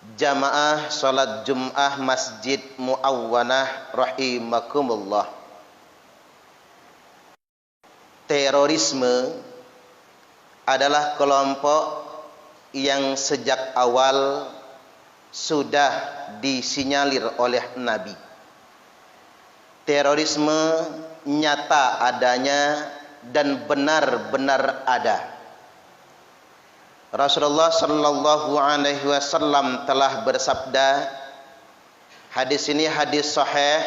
Jamaah salat Jum'ah Masjid Muawwanah rahimakumullah. Terorisme adalah kelompok yang sejak awal sudah disinyalir oleh Nabi. Terorisme nyata adanya dan benar-benar ada. Rasulullah sallallahu alaihi wasallam telah bersabda, hadis ini hadis sahih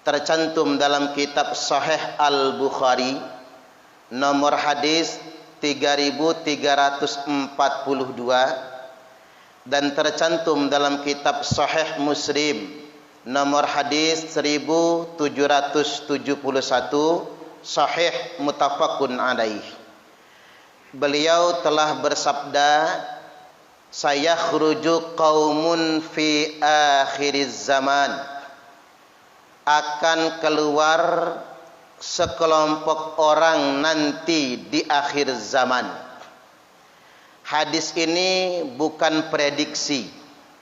tercantum dalam kitab Sahih Al-Bukhari, nomor hadis 3342, dan tercantum dalam kitab Sahih Muslim nomor hadis 1771, sahih muttafaqun alaih. Beliau telah bersabda, sayakhruju qaumun fi akhiriz zaman, akan keluar sekelompok orang nanti di akhir zaman. Hadis ini bukan prediksi,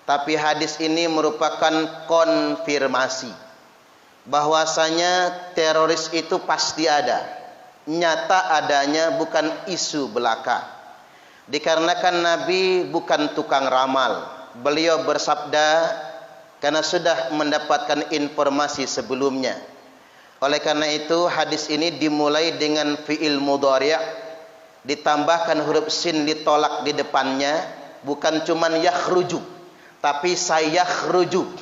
tapi hadis ini merupakan konfirmasi bahwasanya teroris itu pasti ada. Nyata adanya, bukan isu belaka. Dikarenakan Nabi bukan tukang ramal. Beliau bersabda karena sudah mendapatkan informasi sebelumnya. Oleh karena itu hadis ini dimulai dengan fi'il mudhari', ditambahkan huruf sin ditolak di depannya, bukan cuman yakhruju, tapi sayakhruju,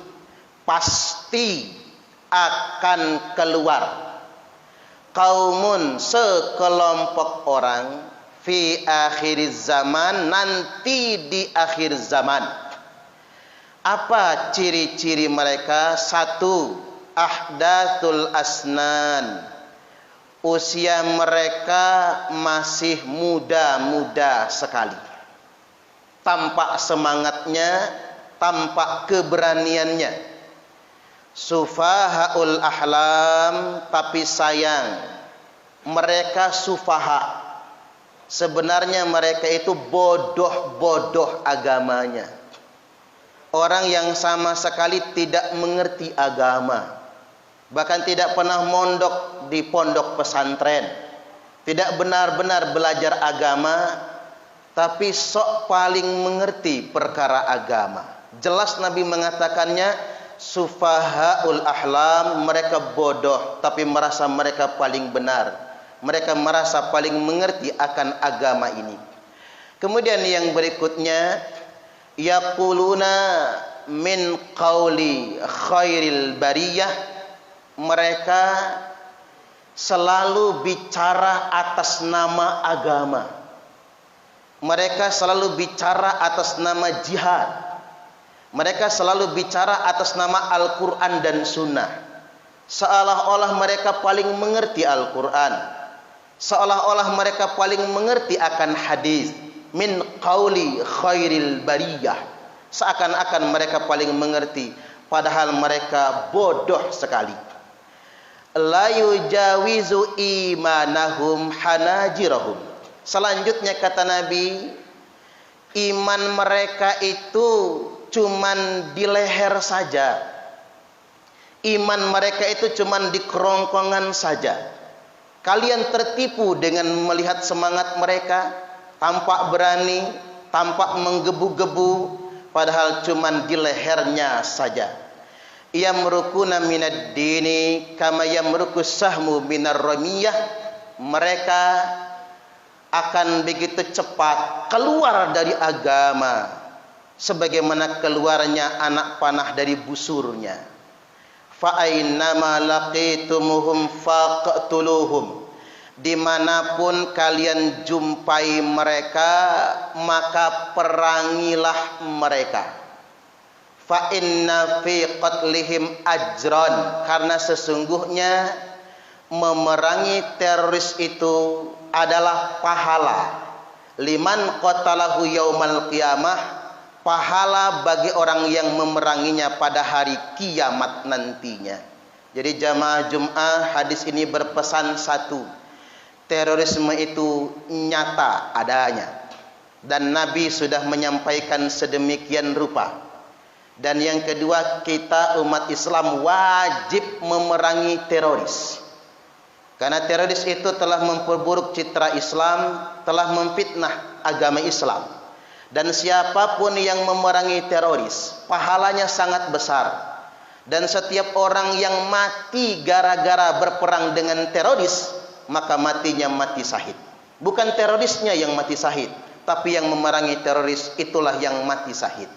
pasti akan keluar. Kaumun, sekelompok orang, fi akhiriz zaman, nanti di akhir zaman. Apa ciri-ciri mereka? Satu, ahdathul asnan, usia mereka masih muda-muda sekali. Tampak semangatnya, tampak keberaniannya. Sufahaul ahlam, tapi sayang mereka sufaha. Sebenarnya mereka itu bodoh-bodoh agamanya. Orang yang sama sekali tidak mengerti agama, bahkan tidak pernah mondok di pondok pesantren, tidak benar-benar belajar agama, tapi sok paling mengerti perkara agama. Jelas Nabi mengatakannya, sufahaul ahlam, mereka bodoh tapi merasa mereka paling benar. Mereka merasa paling mengerti akan agama ini. Kemudian yang berikutnya, yaquluna min qauli khairil bariyah, mereka selalu bicara atas nama agama. Mereka selalu bicara atas nama jihad. Mereka selalu bicara atas nama Al-Quran dan Sunnah. Seolah-olah mereka paling mengerti Al-Quran, seolah-olah mereka paling mengerti akan hadis. Min qauli khairil bariyah, seakan-akan mereka paling mengerti, padahal mereka bodoh sekali. La yujawizu imanahum hanajirahum. Selanjutnya kata Nabi, iman mereka itu cuman di leher saja. Iman mereka itu cuman di kerongkongan saja. Kalian tertipu dengan melihat semangat mereka, tampak berani, tampak menggebu-gebu, padahal cuman di lehernya saja. Yamrukuna minad dini kama yamrukus sahmu minar ramiyah. Mereka akan begitu cepat keluar dari agama sebagaimana keluarnya anak panah dari busurnya. Fa ainnama laqitumuhum faqtuluhum, dimanapun kalian jumpai mereka maka perangilah mereka. Fa inna fi qatlihim ajran, karena sesungguhnya memerangi teroris itu adalah pahala. Liman qatalahu yaumal qiyamah, pahala bagi orang yang memeranginya pada hari kiamat nantinya. Jadi jamaah Jum'ah, hadis ini berpesan satu, terorisme itu nyata adanya. dan Nabi sudah menyampaikan sedemikian rupa. Dan yang kedua, kita umat Islam wajib memerangi teroris. Karena teroris itu telah memperburuk citra Islam, telah memfitnah agama Islam. Dan siapapun yang memerangi teroris, pahalanya sangat besar. Dan setiap orang yang mati gara-gara berperang dengan teroris, maka matinya mati syahid. Bukan terorisnya yang mati syahid, tapi yang memerangi teroris itulah yang mati syahid.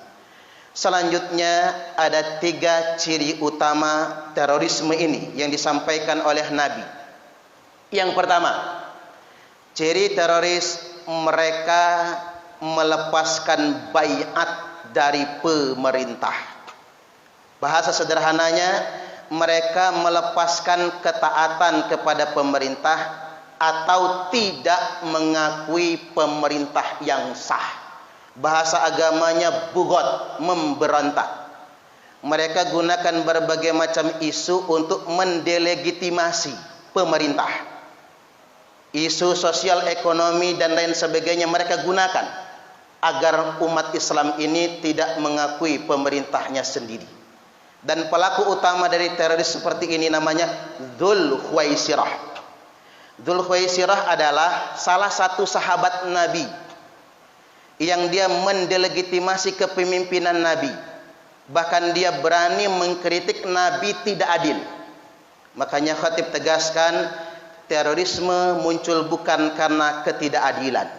Selanjutnya ada 3 ciri utama terorisme ini yang disampaikan oleh Nabi. Yang pertama, ciri teroris, mereka melepaskan baiat dari pemerintah. Bahasa sederhananya, mereka melepaskan ketaatan kepada pemerintah atau tidak mengakui pemerintah yang sah. Bahasa agamanya bugot, memberontak. Mereka gunakan berbagai macam isu untuk mendelegitimasi pemerintah. Isu sosial, ekonomi dan lain sebagainya mereka gunakan agar umat Islam ini tidak mengakui pemerintahnya sendiri. Dan pelaku utama dari teroris seperti ini namanya Dzul Khuwaisirah. Dzul Khuwaisirah adalah salah satu sahabat Nabi yang dia mendelegitimasi kepemimpinan Nabi. Bahkan dia berani mengkritik Nabi tidak adil. Makanya khatib tegaskan, terorisme muncul bukan karena ketidakadilan,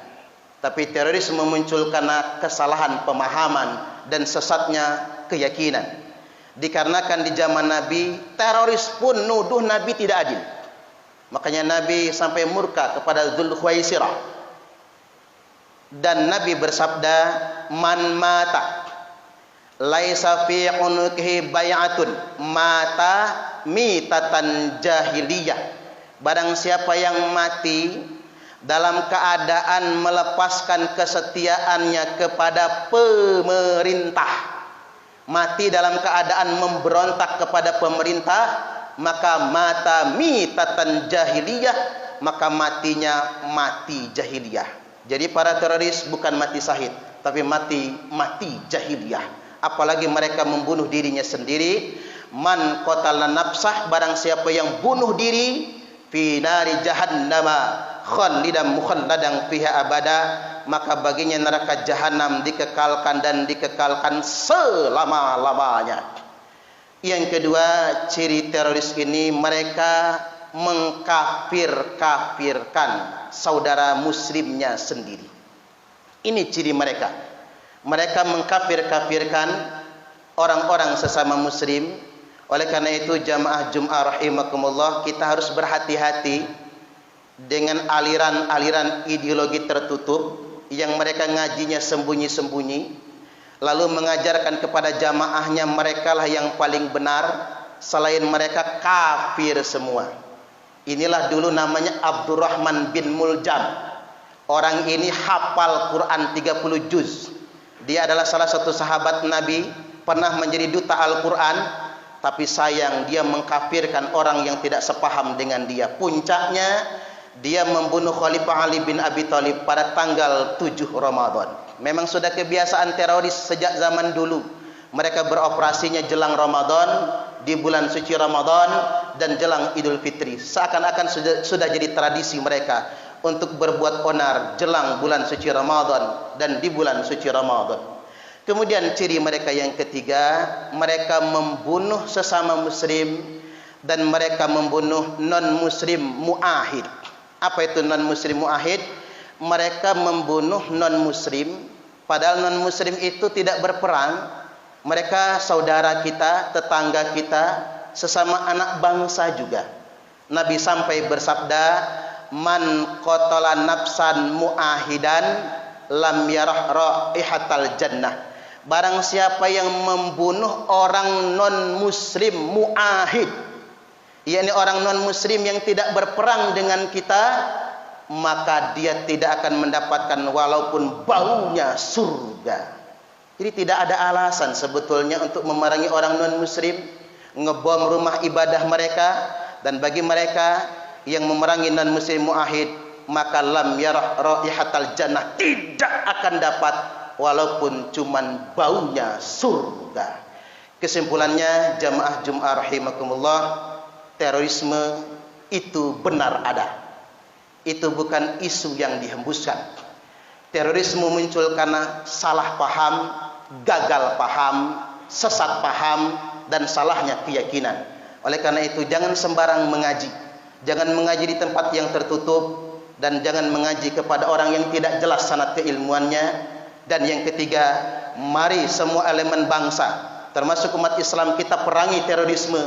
tapi terorisme muncul karena kesalahan pemahaman dan sesatnya keyakinan. Dikarenakan di zaman Nabi, teroris pun nuduh Nabi tidak adil. Makanya Nabi sampai murka kepada Dzul Khuwaisirah. Dan Nabi bersabda, man mata laisa fi unuqihi bai'atun mata mitatan jahiliyah. Barang siapa yang mati dalam keadaan melepaskan kesetiaannya kepada pemerintah, mati dalam keadaan memberontak kepada pemerintah, maka mata mitatan jahiliyah, maka matinya mati jahiliyah. Jadi para teroris bukan mati syahid, tapi mati jahiliyah. Apalagi mereka membunuh dirinya sendiri. Man qatala nafsah, barang siapa yang bunuh diri, fi nari jahannama khalidan mukhalladan fiha abada, maka baginya neraka jahanam dikekalkan dan dikekalkan selama-lamanya. Yang kedua, ciri teroris ini mereka mengkafir-kafirkan saudara muslimnya sendiri. Ini ciri mereka. Mereka mengkafir-kafirkan orang-orang sesama muslim. Oleh karena itu jamaah Jum'ah rahimakumullah, kita harus berhati-hati dengan aliran-aliran ideologi tertutup yang mereka ngajinya sembunyi-sembunyi, lalu mengajarkan kepada jamaahnya mereka lah yang paling benar, selain mereka kafir semua. Inilah dulu namanya Abdurrahman bin Muljam. Orang ini hafal Quran 30 juz. Dia adalah salah satu sahabat Nabi, pernah menjadi duta Al-Quran, tapi sayang dia mengkafirkan orang yang tidak sepaham dengan dia. Puncaknya dia membunuh Khalifah Ali bin Abi Thalib pada tanggal 7 Ramadan. Memang sudah kebiasaan teroris sejak zaman dulu. Mereka beroperasinya jelang Ramadan, di bulan suci Ramadan dan jelang Idul Fitri. Seakan-akan sudah jadi tradisi mereka untuk berbuat onar jelang bulan suci Ramadan dan di bulan suci Ramadan. Kemudian ciri mereka yang ketiga, mereka membunuh sesama muslim dan mereka membunuh non-muslim mu'ahid. Apa itu non-muslim mu'ahid? Mereka membunuh non-muslim, padahal non-muslim itu tidak berperang. Mereka saudara kita, tetangga kita, sesama anak bangsa juga. Nabi sampai bersabda, man qatala nafsan mu'ahidan lam yarah raihatal jannah. Barang siapa yang membunuh orang non-muslim mu'ahid, yakni orang non-muslim yang tidak berperang dengan kita, maka dia tidak akan mendapatkan walaupun baunya surga. Jadi tidak ada alasan sebetulnya untuk memerangi orang non-muslim, ngebom rumah ibadah mereka. Dan bagi mereka yang memerangi non-muslim mu'ahid, maka lam yarah raihatal jannah, tidak akan dapat walaupun cuman baunya surga. Kesimpulannya jamaah Jumat rahimakumullah, terorisme itu benar ada. Itu bukan isu yang dihembuskan. Terorisme muncul karena salah paham, gagal paham, sesat paham, dan salahnya keyakinan. Oleh karena itu jangan sembarang mengaji. Jangan mengaji di tempat yang tertutup, dan jangan mengaji kepada orang yang tidak jelas sanad keilmuannya. Dan yang ketiga, mari semua elemen bangsa, termasuk umat Islam, kita perangi terorisme.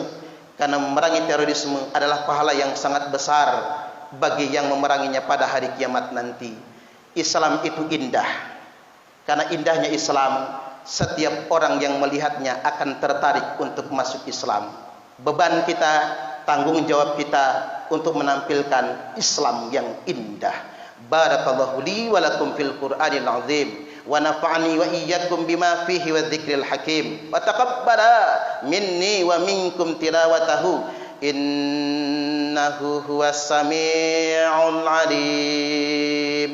Karena memerangi terorisme adalah pahala yang sangat besar bagi yang memeranginya pada hari kiamat nanti. Islam itu indah. Karena indahnya Islam, setiap orang yang melihatnya akan tertarik untuk masuk Islam. Beban kita, tanggung jawab kita untuk menampilkan Islam yang indah. Barakallahu li wa lakum fil Qur'anil azim, wa nafa'ani wa iyyakum bima fihi wa dzikril hakim, wa taqabbala minni wa minkum tilawatahu, innahu huwas sami'ul alim.